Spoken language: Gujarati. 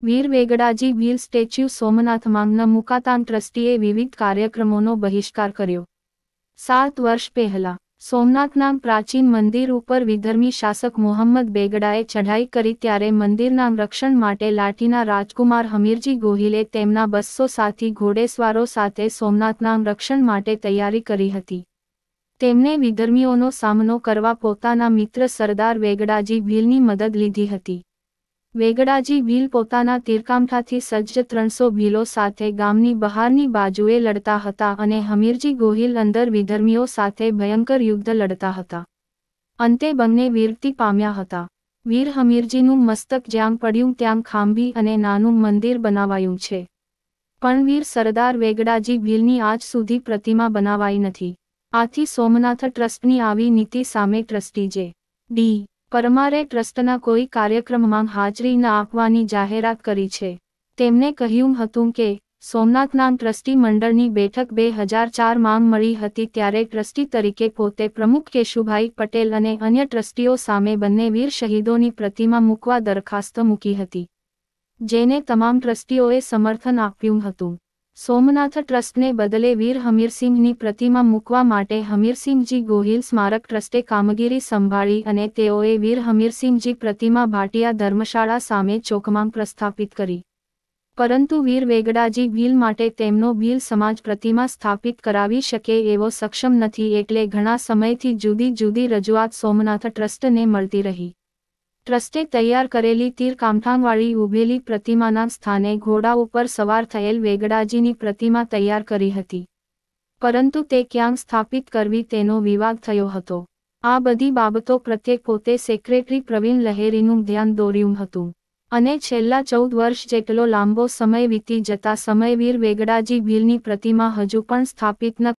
વીર વેગડાજી ભીલ સ્ટેચ્યુ સોમનાથમાં ન મુકાતાં ટ્રસ્ટીએ વિવિધ કાર્યક્રમોનો બહિષ્કાર કર્યો। 7 વર્ષ પહેલા સોમનાથના પ્રાચીન મંદિર ઉપર વિધર્મી શાસક મોહમ્મદ બેગડાએ ચઢાઈ કરી ત્યારે મંદિરના રક્ષણ માટે લાઠીના રાજકુમાર હમીરજી ગોહિલે તેમના 200 સાથી ઘોડેસવારો સાથે સોમનાથના રક્ષણ માટે તૈયારી કરી હતી। તેમણે વિધર્મીઓનો સામનો કરવા પોતાના મિત્ર સરદાર વેગડાજી ભીલની મદદ લીધી હતી। વેગડાજી ભીલ પોતાના તીરકામઠાથી સજ્જ 300 ભીલો સાથે ગામની બહારની બાજુએ લડતા હતા અને હમીરજી ગોહિલ અંદર વિધર્મીઓ સાથે ભયંકર યુદ્ધ લડતા હતા। અંતે બંને વીરતી પામ્યા હતા। વીર હમીરજીનું મસ્તક જ્યાં પડ્યું ત્યાં ખાંભી અને નાનું મંદિર બનાવાયું છે, પણ વીર સરદાર વેગડાજી ભીલની આજ સુધી પ્રતિમા બનાવાઈ નથી। આથી સોમનાથ ટ્રસ્ટની આવી નીતિ સામે ટ્રસ્ટી જે.ડી. પરમારે ટ્રસ્ટના કોઈ કાર્યક્રમમાં હાજરી ન આપવાની જાહેરાત કરી છે। તેમણે કહ્યું હતું કે સોમનાથના ટ્રસ્ટી મંડળની બેઠક 2004માં મળી હતી ત્યારે ટ્રસ્ટી તરીકે પોતે પ્રમુખ કેશુભાઈ પટેલ અને અન્ય ટ્રસ્ટીઓ સામે બંને વીર શહીદોની પ્રતિમા મૂકવા દરખાસ્ત મૂકી હતી, જેને તમામ ટ્રસ્ટીઓએ સમર્થન આપ્યું હતું। સોમનાથ ટ્રસ્ટને બદલે વીર હમીરસિંહની પ્રતિમા મૂકવા માટે હમીરસિંહજી ગોહિલ સ્મારક ટ્રસ્ટે કામગીરી સંભાળી અને તેઓએ વીર હમીરસિંહજી પ્રતિમા ભાટિયા ધર્મશાળા સામે ચોકમાં પ્રસ્થાપિત કરી, પરંતુ વીર વેગડાજી ભીલ માટે તેમનો ભીલ સમાજ પ્રતિમા સ્થાપિત કરાવી શકે એવો સક્ષમ નથી, એટલે ઘણા સમયથી જુદી જુદી રજૂઆત સોમનાથ ટ્રસ્ટને મળતી રહી। ટ્રસ્ટે તૈયાર કરેલી તીરકામઠાંવાળી ઊભેલી પ્રતિમાના સ્થાને ઘોડા ઉપર સવાર થયેલ વેગડાજીની પ્રતિમા તૈયાર કરી હતી, પરંતુ તે ક્યાં સ્થાપિત કરવી તેનો વિવાદ થયો હતો। આ બધી બાબતો પ્રત્યે પોતે સેક્રેટરી પ્રવીણ લહેરીનું ધ્યાન દોર્યું હતું અને છેલ્લા 14 વર્ષ જેટલો લાંબો સમય વીતી જતા સમયવીર વેગડાજી ભીલની પ્રતિમા હજુ પણ સ્થાપિત ન